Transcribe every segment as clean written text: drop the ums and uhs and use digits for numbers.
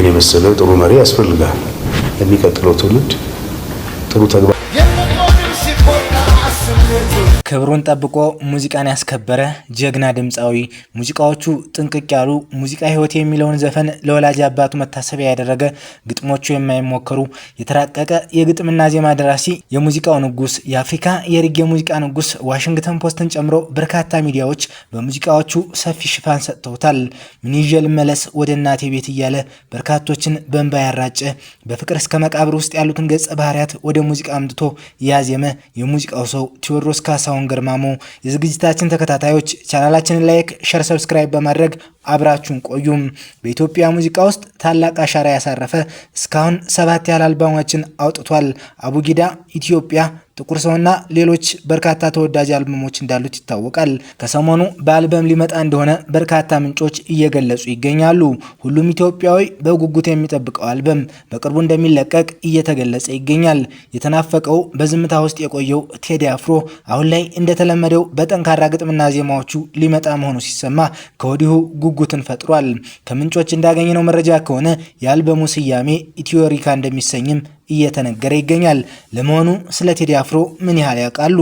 የመሰለ ጥሩ መሪ ያስፈልጋል። ለሚቀጥለው ትውልድ ጥሩ ተግባር ክብሩን ጠብቆ ሙዚቃን ያስከበረ ጀግና ድምፃዊ ሙዚቃዎቹ ጥንቅቅ ያሉ ሙዚቃ ህይወት የሚለውን ዘፈን ለወላጅ አባቱ መታሰቢያ ያደረገ ግጥሞቹ የማይሞከሩ የተራቀቀ የግጥምና ዜማ ደራሲ የሙዚቃው ንጉስ የአፍሪካ የሪጌ ሙዚቃ ንጉስ ዋሽንግተን ፖስትን ጨምሮ በርካታ ሚዲያዎች በሙዚቃዎቹ ሰፊ ሽፋን ሰጥተውታል። ምን ይዤ ልመለስ ወደ እናቴ ቤት እያለ በርካቶችን በእንባ ያራጨ በፍቅር እስከ መቃብር ውስጥ ያሉትን ገጸ ባህሪያት ወደ ሙዚቃ አምጥቶ ያዜመ የሙዚቃው ሰው ቴዎድሮስ ካሳሁን ገርማሞ የዝግጅታችን ተከታታዮች ቻናላችንን ላይክ፣ ሼር፣ ሰብስክራይብ በማድረግ አብራችሁን ቆዩም። በኢትዮጵያ ሙዚቃ ውስጥ ታላቅ አሻራ ያሳረፈ እስካሁን 7 ያህል አልበሞችን አውጥቷል። አቡጊዳ፣ ኢትዮጵያ፣ ጥቁር ሰውና ሌሎች በርካታ ተወዳጅ አልበሞች እንዳሉት ይታወቃል። ከሰሞኑ በአልበም ሊመጣ እንደሆነ በርካታ ምንጮች እየገለጹ ይገኛሉ። ሁሉም ኢትዮጵያዊ በጉጉት የሚጠብቀው አልበም በቅርቡ እንደሚለቀቅ እየተገለጸ ይገኛል። የተናፈቀው በዝምታ ውስጥ የቆየው ቴዲ አፍሮ አሁን ላይ እንደተለመደው በጠንካራ ግጥምና ዜማዎቹ ሊመጣ መሆኑ ሲሰማ ከወዲሁ ጉጉትን ፈጥሯል። ከምንጮች እንዳገኘነው መረጃ ከሆነ የአልበሙ ስያሜ ኢትዮሪካ እንደሚሰኝም እየተነገረ ይገኛል። ለመሆኑ ስለ ቴዲ አፍሮ ምን ያህል ያውቃሉ?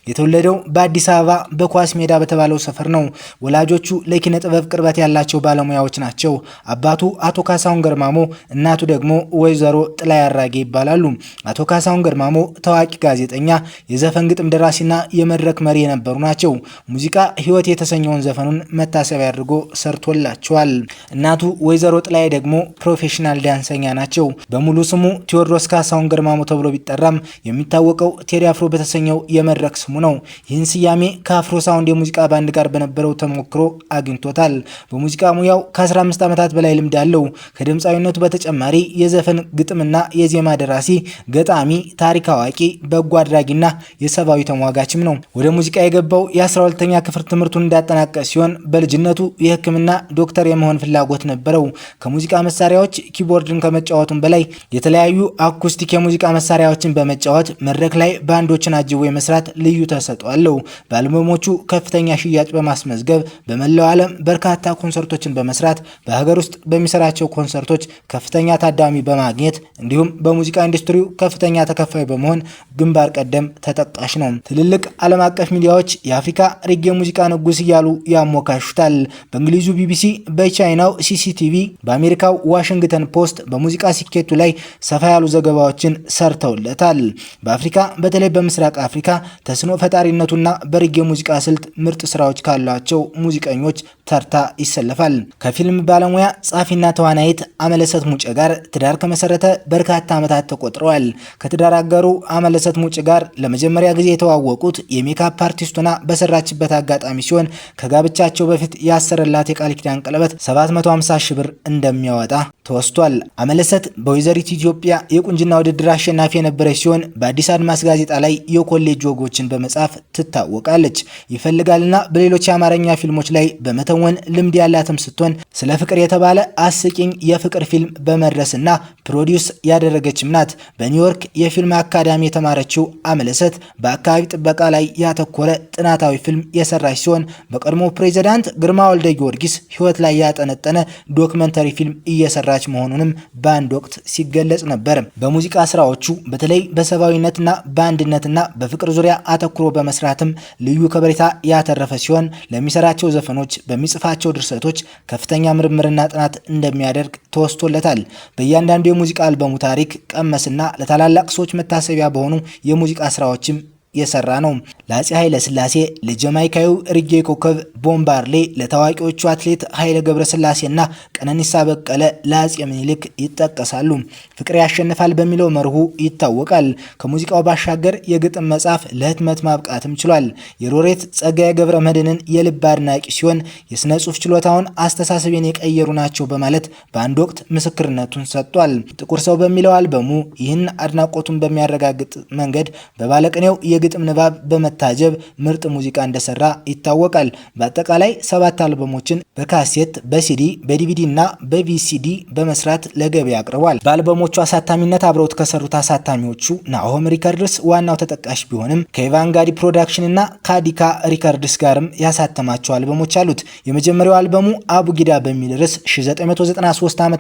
የተወለደው በአዲስ አበባ በኳስ ሜዳ በተባለው ሰፈር ነው። ወላጆቹ ለኪነ ጥበብ ቅርበት ያላቸው ባለሙያዎች ናቸው። አባቱ አቶ ካሳሁን ገርማሞ፣ እናቱ ደግሞ ወይዘሮ ጥላይ አራጌ ይባላሉ። አቶ ካሳሁን ገርማሞ ታዋቂ ጋዜጠኛ፣ የዘፈን ግጥም ደራሲና የመድረክ መሪ የነበሩ ናቸው። ሙዚቃ ህይወት የተሰኘውን ዘፈኑን መታሰቢያ አድርጎ ሰርቶላቸዋል። እናቱ ወይዘሮ ጥላይ ደግሞ ፕሮፌሽናል ዳንሰኛ ናቸው። በሙሉ ስሙ ቴዎድሮስ ካሳሁን ገርማሞ ተብሎ ቢጠራም የሚታወቀው ቴዲ አፍሮ በተሰኘው የመድረክ ስሙ ነው። ይህን ስያሜ ከአፍሮ ሳውንድ የሙዚቃ ባንድ ጋር በነበረው ተሞክሮ አግኝቶታል። በሙዚቃ ሙያው ከ15 ዓመታት በላይ ልምድ አለው። ከድምፃዊነቱ በተጨማሪ የዘፈን ግጥምና የዜማ ደራሲ፣ ገጣሚ፣ ታሪክ አዋቂ፣ በጎ አድራጊና የሰብአዊ ተሟጋችም ነው። ወደ ሙዚቃ የገባው የ12ኛ ክፍል ትምህርቱን እንዳጠናቀቀ ሲሆን በልጅነቱ የሕክምና ዶክተር የመሆን ፍላጎት ነበረው። ከሙዚቃ መሳሪያዎች ኪቦርድን ከመጫወቱም በላይ የተለያዩ አኩስቲክ የሙዚቃ መሳሪያዎችን በመጫወት መድረክ ላይ ባንዶችን አጅቦ የመስራት ልዩ ተሰጥኦ አለው። በአልበሞቹ ከፍተኛ ሽያጭ በማስመዝገብ በመላው ዓለም በርካታ ኮንሰርቶችን በመስራት በሀገር ውስጥ በሚሰራቸው ኮንሰርቶች ከፍተኛ ታዳሚ በማግኘት እንዲሁም በሙዚቃ ኢንዱስትሪው ከፍተኛ ተከፋይ በመሆን ግንባር ቀደም ተጠቃሽ ነው። ትልልቅ ዓለም አቀፍ ሚዲያዎች የአፍሪካ ሪጌ ሙዚቃ ንጉስ እያሉ ያሞካሹታል። በእንግሊዙ ቢቢሲ፣ በቻይናው ሲሲቲቪ፣ በአሜሪካው ዋሽንግተን ፖስት በሙዚቃ ስኬቱ ላይ ሰፋ ያሉ ዘገባዎችን ሰርተውለታል። በአፍሪካ በተለይ በምስራቅ አፍሪካ ተስኖ ፈጣሪነቱና በሪጌ ሙዚቃ ስልት ምርጥ ስራዎች ካሏቸው ሙዚቀኞች ተርታ ይሰለፋል። ከፊልም ባለሙያ ጻፊና ተዋናይት አመለሰት ሙጬ ጋር ትዳር ከመሰረተ በርካታ ዓመታት ተቆጥረዋል። ከትዳር አጋሩ አመለሰት ሙጬ ጋር ለመጀመሪያ ጊዜ የተዋወቁት የሜካፕ አርቲስቱና በሰራችበት አጋጣሚ ሲሆን ከጋብቻቸው በፊት ያሰረላት የቃል ኪዳን ቀለበት 750 ሺህ ብር እንደሚያወጣ ተወስቷል። አመለሰት በወይዘሪት ኢትዮጵያ የቁንጅና ውድድር አሸናፊ የነበረች ሲሆን በአዲስ አድማስ ጋዜጣ ላይ የኮሌጅ ወጎችን በመጻፍ ትታወቃለች። ይፈልጋልና በሌሎች የአማርኛ ፊልሞች ላይ በመተወን ልምድ ያላትም ስትሆን ስለ ፍቅር የተባለ አስቂኝ የፍቅር ፊልም በመድረስና ፕሮዲውስ ያደረገችም ናት። በኒውዮርክ የፊልም አካዳሚ የተማረችው አመለሰት በአካባቢ ጥበቃ ላይ ያተኮረ ጥናታዊ ፊልም የሰራች ሲሆን በቀድሞ ፕሬዝዳንት ግርማ ወልደ ጊዮርጊስ ህይወት ላይ ያጠነጠነ ዶክመንተሪ ፊልም እየሰራች መሆኑንም በአንድ ወቅት ሲገለጽ ነበር። በሙዚቃ ስራዎቹ በተለይ በሰብአዊነትና በአንድነትና በፍቅር ዙሪያ አተኩሮ በመስራትም ልዩ ከበሬታ ያተረፈ ሲሆን ለሚሰራቸው ዘፈኖች፣ በሚጽፋቸው ድርሰቶች ከፍተኛ ምርምርና ጥናት እንደሚያደርግ ተወስቶለታል። በእያንዳንዱ የሙዚቃ አልበሙ ታሪክ ቀመስና ለታላላቅ ሰዎች መታሰቢያ በሆኑ የሙዚቃ ስራዎችም የሰራ ነው። ለአፄ ኃይለ ሥላሴ፣ ለጀማይካዊው ሪጌ ኮከብ ቦምባርሌ፣ ለታዋቂዎቹ አትሌት ኃይለ ገብረስላሴና ቀነኒሳ በቀለ፣ ለአፄ ምኒልክ ይጠቀሳሉ። ፍቅር ያሸንፋል በሚለው መርሁ ይታወቃል። ከሙዚቃው ባሻገር የግጥም መጽሐፍ ለህትመት ማብቃትም ችሏል። የሎሬት ጸጋዬ ገብረ መድኅንን የልብ አድናቂ ሲሆን የስነ ጽሁፍ ችሎታውን አስተሳሰቤን የቀየሩ ናቸው በማለት በአንድ ወቅት ምስክርነቱን ሰጥቷል። ጥቁር ሰው በሚለው አልበሙ ይህን አድናቆቱን በሚያረጋግጥ መንገድ በባለቅኔው የግጥም ንባብ በመታጀብ ምርጥ ሙዚቃ እንደሰራ ይታወቃል። በአጠቃላይ 7 አልበሞችን በካሴት፣ በሲዲ፣ በዲቪዲ እና በቪሲዲ በመስራት ለገበያ አቅርቧል። በአልበሞቹ አሳታሚነት አብረውት ከሰሩት አሳታሚዎቹ ናሆም ሪከርድስ ዋናው ተጠቃሽ ቢሆንም ከኢቫንጋዲ ፕሮዳክሽን እና ካዲካ ሪከርድስ ጋርም ያሳተማቸው አልበሞች አሉት። የመጀመሪያው አልበሙ አቡጊዳ በሚል ርዕስ 1993 ዓ.ም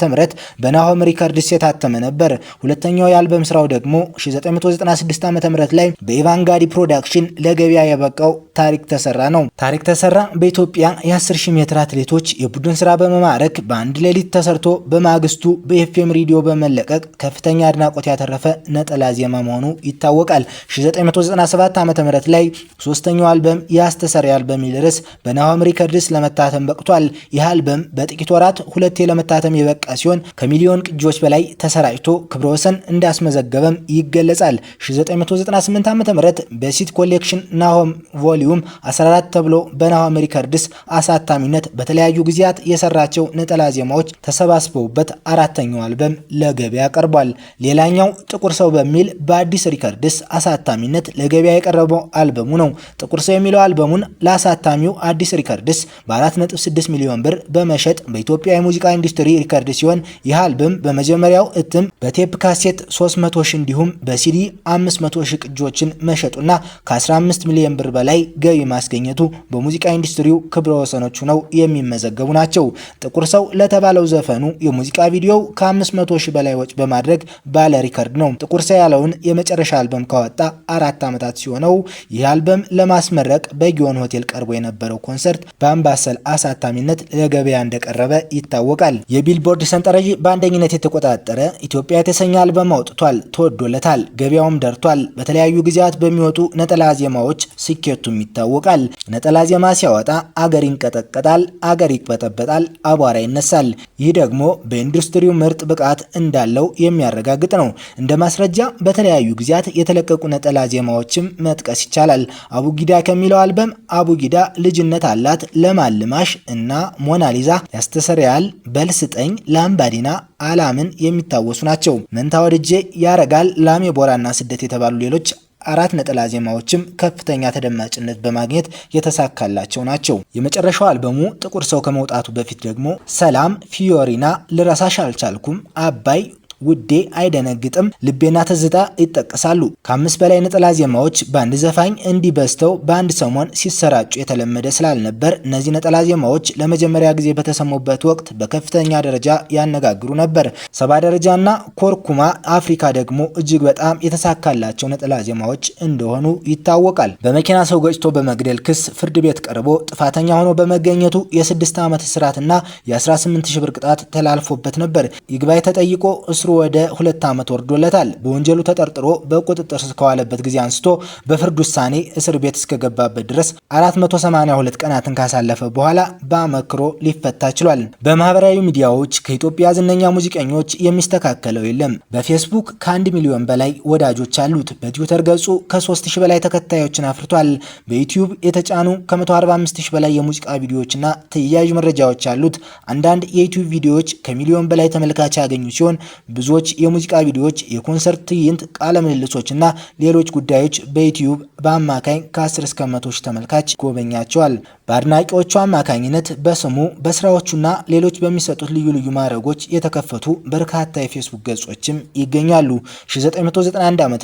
በናሆም ሪከርድስ የታተመ ነበር። ሁለተኛው የአልበም ስራው ደግሞ 1996 ዓ.ም ላይ በኢቫንጋዲ ፕሮዳክሽን ለገበያ የበቃው ታሪክ ተሰራ ነው። ታሪክ ተሰራ በኢትዮጵያ የ10,000 ሜትር አትሌቶች የቡድን ስራ በመማረክ በአንድ ሌሊት ተሰርቶ በማግስቱ በኤፍኤም ሬዲዮ በመለቀቅ ከፍተኛ አድናቆት ያተረፈ ነጠላ ዜማ መሆኑ ይታወቃል። 1997 ዓ.ም ላይ ሶስተኛው አልበም ያስተሰርያል በሚል ርዕስ በናሆም ሪከርድስ ለመታተም በቅቷል። ይህ አልበም በጥቂት ወራት 2 ለመታተም የበቃ ሲሆን ከሚሊዮን ቅጂዎች በላይ ተሰራጭቶ ክብረ ወሰን እንዳስመዘገበም ይገለጻል። 1998 ዓ.ም በሲት ኮሌክሽን ናሆም ቮሊዩም 14 ተብሎ በናሆም ሪከርድስ አሳታሚነት በተለያዩ ጊዜያት የሰራቸው ነጠላ ዜማዎች ተሰባስበውበት አራተኛው አልበም ለገበያ ቀርቧል። ሌላኛው ጥቁር ሰው በሚል በአዲስ ሪከርድስ አሳታሚነት ለገበያ የቀረበው አልበሙ ነው። ጥቁር ሰው የሚለው አልበሙን ለአሳታሚው አዲስ ሪከርድስ በ4.6 ሚሊዮን ብር በመሸጥ በኢትዮጵያ የሙዚቃ ኢንዱስትሪ ሪከርድ ሲሆን ይህ አልበም በመጀመሪያው እትም በቴፕ ካሴት 300,000 እንዲሁም በሲዲ 500,000 ቅጂዎችን መሸጡና ከ15 ሚሊዮን ብር በላይ ገቢ ማስገኘቱ በሙዚቃ ኢንዱስትሪው ክብረ ወሰኖቹ ነው የሚመዘገቡ ናቸው። ጥቁር ሰው ለተባለው ዘፈኑ የሙዚቃ ቪዲዮው ከ500,000 በላይ ወጪ በማድረግ ባለ ሪከርድ ነው። ጥቁር ሰው ያለውን የመጨረሻ አልበም ካወጣ 4 ዓመታት ሲሆነው ይህ አልበም ለማስመረቅ በጊዮን ሆቴል ቀርቦ የነበረው ኮንሰርት በአምባሰል አሳታሚነት ለገበያ እንደቀረበ ይታወቃል። የቢልቦርድ ሰንጠረዥ በአንደኝነት የተቆጣጠረ ኢትዮጵያ የተሰኘ አልበም አውጥቷል። ተወዶለታል። ገበያውም ደርቷል። በተለያዩ ጊዜያት በሚወጡ ነጠላ ዜማዎች ስኬቱም ይታወቃል። ነጠላ ዜማ ሲያወጣ አገር ይንቀጠቀጣል፣ አገር ይቅበጠበጣል፣ አቧራ ይነሳል። ይህ ደግሞ በኢንዱስትሪው ምርጥ ብቃት እንዳለው የሚያረጋግጥ ነው። እንደ ማስረጃ በተለያዩ ጊዜያት የተለቀቁ ነጠላ ዜማዎችም መጥቀስ ይቻላል። አቡጊዳ ከሚለው አልበም አቡጊዳ፣ ልጅነት አላት፣ ለማልማሽ እና ሞናሊዛ፣ ያስተሰርያል፣ በልስጠኝ፣ ላምባዲና፣ አላምን የሚታወሱ ናቸው። መንታ ወድጄ፣ ያረጋል፣ ላሜ ቦራና ስደት የተባሉ ሌሎች 4 ነጠላ ዜማዎችም ከፍተኛ ተደማጭነት በማግኘት የተሳካላቸው ናቸው። የመጨረሻው አልበሙ ጥቁር ሰው ከመውጣቱ በፊት ደግሞ ሰላም፣ ፊዮሪና፣ ልረሳሽ አልቻልኩም፣ አባይ፣ ውዴ፣ አይደነግጥም፣ ልቤና ትዝታ ይጠቀሳሉ። ከ5 በላይ ነጠላ ዜማዎች በአንድ ዘፋኝ እንዲህ በዝተው በአንድ ሰሞን ሲሰራጩ የተለመደ ስላልነበር እነዚህ ነጠላ ዜማዎች ለመጀመሪያ ጊዜ በተሰሙበት ወቅት በከፍተኛ ደረጃ ያነጋግሩ ነበር። 70 ደረጃና ኮርኩማ አፍሪካ ደግሞ እጅግ በጣም የተሳካላቸው ነጠላ ዜማዎች እንደሆኑ ይታወቃል። በመኪና ሰው ገጭቶ በመግደል ክስ ፍርድ ቤት ቀርቦ ጥፋተኛ ሆኖ በመገኘቱ የ6 ዓመት እስራትና የ18,000 ብር ቅጣት ተላልፎበት ነበር። ይግባኝ ተጠይቆ ወደ 2 ዓመት ወርዶለታል። በወንጀሉ ተጠርጥሮ በቁጥጥር ስር ከዋለበት ጊዜ አንስቶ በፍርድ ውሳኔ እስር ቤት እስከገባበት ድረስ 482 ቀናትን ካሳለፈ በኋላ በአመክሮ ሊፈታ ችሏል። በማህበራዊ ሚዲያዎች ከኢትዮጵያ ዝነኛ ሙዚቀኞች የሚስተካከለው የለም። በፌስቡክ ከ1 ሚሊዮን በላይ ወዳጆች አሉት። በትዊተር ገጹ ከ3000 በላይ ተከታዮችን አፍርቷል። በዩቲዩብ የተጫኑ ከ145,000 በላይ የሙዚቃ ቪዲዮዎችና ተያያዥ መረጃዎች አሉት። አንዳንድ የዩቲዩብ ቪዲዮዎች ከሚሊዮን በላይ ተመልካች ያገኙ ሲሆን ብዙዎች የሙዚቃ ቪዲዮዎች፣ የኮንሰርት ትዕይንት፣ ቃለ ምልልሶችና ሌሎች ጉዳዮች በዩቲዩብ በአማካኝ ከ10 እስከ 100 ሺህ ተመልካች ጎበኛቸዋል። በአድናቂዎቹ አማካኝነት በስሙ በስራዎቹና ሌሎች በሚሰጡት ልዩ ልዩ ማዕረጎች የተከፈቱ በርካታ የፌስቡክ ገጾችም ይገኛሉ። 1991 ዓ.ም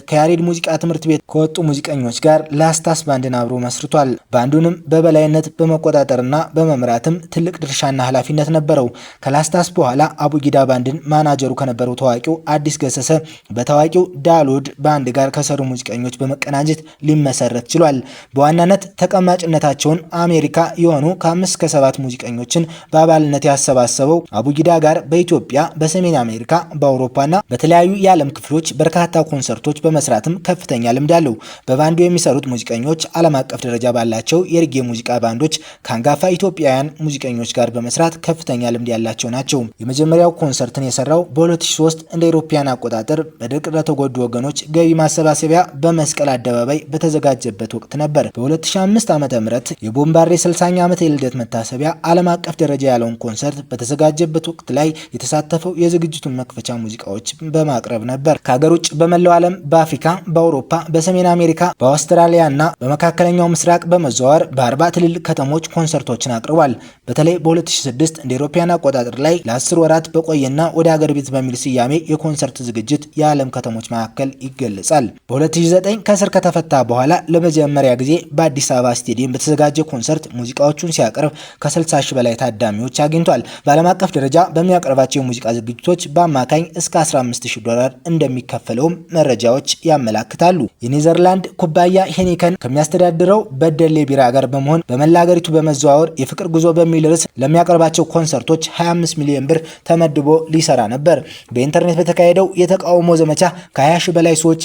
ከያሬድ ሙዚቃ ትምህርት ቤት ከወጡ ሙዚቀኞች ጋር ላስታስ ባንድን አብሮ መስርቷል። ባንዱንም በበላይነት በመቆጣጠርና በመምራትም ትልቅ ድርሻና ኃላፊነት ነበረው። ከላስታስ በኋላ አቡጊዳ ባንድን ማናጀሩ ከነበረው ታዋቂው አዲስ ገሰሰ በታዋቂው ዳሎድ ባንድ ጋር ከሰሩ ሙዚቀኞች በመቀናጀት ሊመሰረት ችሏል። በዋናነት ተቀማጭነታቸውን አሜሪካ የሆኑ ከ5 እስከ 7 ሙዚቀኞችን በአባልነት ያሰባሰበው አቡጊዳ ጋር በኢትዮጵያ፣ በሰሜን አሜሪካ፣ በአውሮፓና በተለያዩ የዓለም ክፍሎች በርካታ ኮንሰርቶች በመስራትም ከፍተኛ ልምድ አለው። በባንዱ የሚሰሩት ሙዚቀኞች ዓለም አቀፍ ደረጃ ባላቸው የሪጌ ሙዚቃ ባንዶች ከአንጋፋ ኢትዮጵያውያን ሙዚቀኞች ጋር በመስራት ከፍተኛ ልምድ ያላቸው ናቸው። የመጀመሪያው ኮንሰርትን የሰራው በ2003 እንደ አውሮፓውያን አቆጣጠር በድርቅ ለተጎዱ ወገኖች ገቢ ማሰባሰቢያ በመስቀል አደባባይ በተዘጋጀበት ወቅት ነበር። በ2005 ዓ.ም የቦብ የቦምባርዴ 60ኛ ዓመት የልደት መታሰቢያ ዓለም አቀፍ ደረጃ ያለውን ኮንሰርት በተዘጋጀበት ወቅት ላይ የተሳተፈው የዝግጅቱን መክፈቻ ሙዚቃዎች በማቅረብ ነበር። ከሀገር ውጭ በመላው ዓለም በአፍሪካ፣ በአውሮፓ፣ በሰሜን አሜሪካ፣ በአውስትራሊያ እና በመካከለኛው ምስራቅ በመዘዋወር በ40 ትልልቅ ከተሞች ኮንሰርቶችን አቅርቧል። በተለይ በ2006 እንደ አውሮፓውያን አቆጣጠር ላይ ለ10 ወራት በቆየና ወደ ሀገር ቤት በሚል ስያሜ የኮንሰርት ዝግጅት የዓለም ከተሞች መካከል ይገለጻል። በ2009 ከእስር ከተፈታ በኋላ ለመጀመሪያ ጊዜ በአዲስ አበባ ስቴዲየም በተዘጋጀ ኮንሰርት ሙዚቃዎቹን ሲያቀርብ ከ60 ሺህ በላይ ታዳሚዎች አግኝቷል። በዓለም አቀፍ ደረጃ በሚያቀርባቸው የሙዚቃ ዝግጅቶች በአማካኝ እስከ $15,000 እንደሚከፈለውም መረጃዎች ያመላክታሉ። የኔዘርላንድ ኩባያ ሄኒከን ከሚያስተዳድረው በደሌ ቢራ ጋር በመሆን በመላ ሀገሪቱ በመዘዋወር የፍቅር ጉዞ በሚል ርዕስ ለሚያቀርባቸው ኮንሰርቶች 25 ሚሊዮን ብር ተመድቦ ሊሰራ ነበር። በኢንተርኔት በተካሄደው የተቃውሞ ዘመቻ ከ20 ሺህ በላይ ሰዎች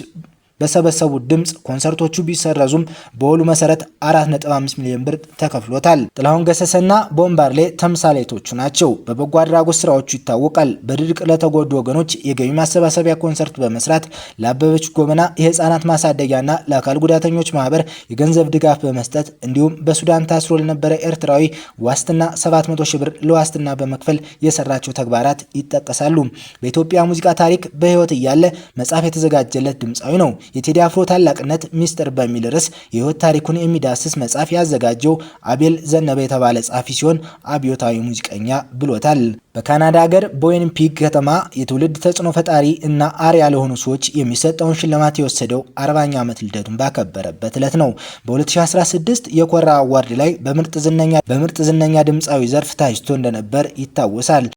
በሰበሰቡት ድምፅ ኮንሰርቶቹ ቢሰረዙም በውሉ መሰረት 4.5 ሚሊዮን ብር ተከፍሎታል። ጥላሁን ገሰሰና ቦምባርሌ ተምሳሌቶቹ ናቸው። በበጎ አድራጎት ስራዎቹ ይታወቃል። በድርቅ ለተጎዱ ወገኖች የገቢ ማሰባሰቢያ ኮንሰርት በመስራት ለአበበች ጎበና የህፃናት ማሳደጊያና ለአካል ጉዳተኞች ማህበር የገንዘብ ድጋፍ በመስጠት እንዲሁም በሱዳን ታስሮ ለነበረ ኤርትራዊ ዋስትና 700 ሺህ ብር ለዋስትና በመክፈል የሰራቸው ተግባራት ይጠቀሳሉ። በኢትዮጵያ ሙዚቃ ታሪክ በህይወት እያለ መጽሐፍ የተዘጋጀለት ድምፃዊ ነው። የቴዲ አፍሮ ታላቅነት ሚስጥር በሚል ርዕስ የህይወት ታሪኩን የሚዳስስ መጽሐፍ ያዘጋጀው አቤል ዘነበ የተባለ ጸሐፊ ሲሆን አብዮታዊ ሙዚቀኛ ብሎታል። በካናዳ ሀገር በዊኒፔግ ከተማ የትውልድ ተጽዕኖ ፈጣሪ እና አርአያ ለሆኑ ሰዎች የሚሰጠውን ሽልማት የወሰደው 40ኛ ዓመት ልደቱን ባከበረበት ዕለት ነው። በ2016 የኮራ አዋርድ ላይ በምርጥ ዝነኛ ድምፃዊ ዘርፍ ታጭቶ እንደነበር ይታወሳል።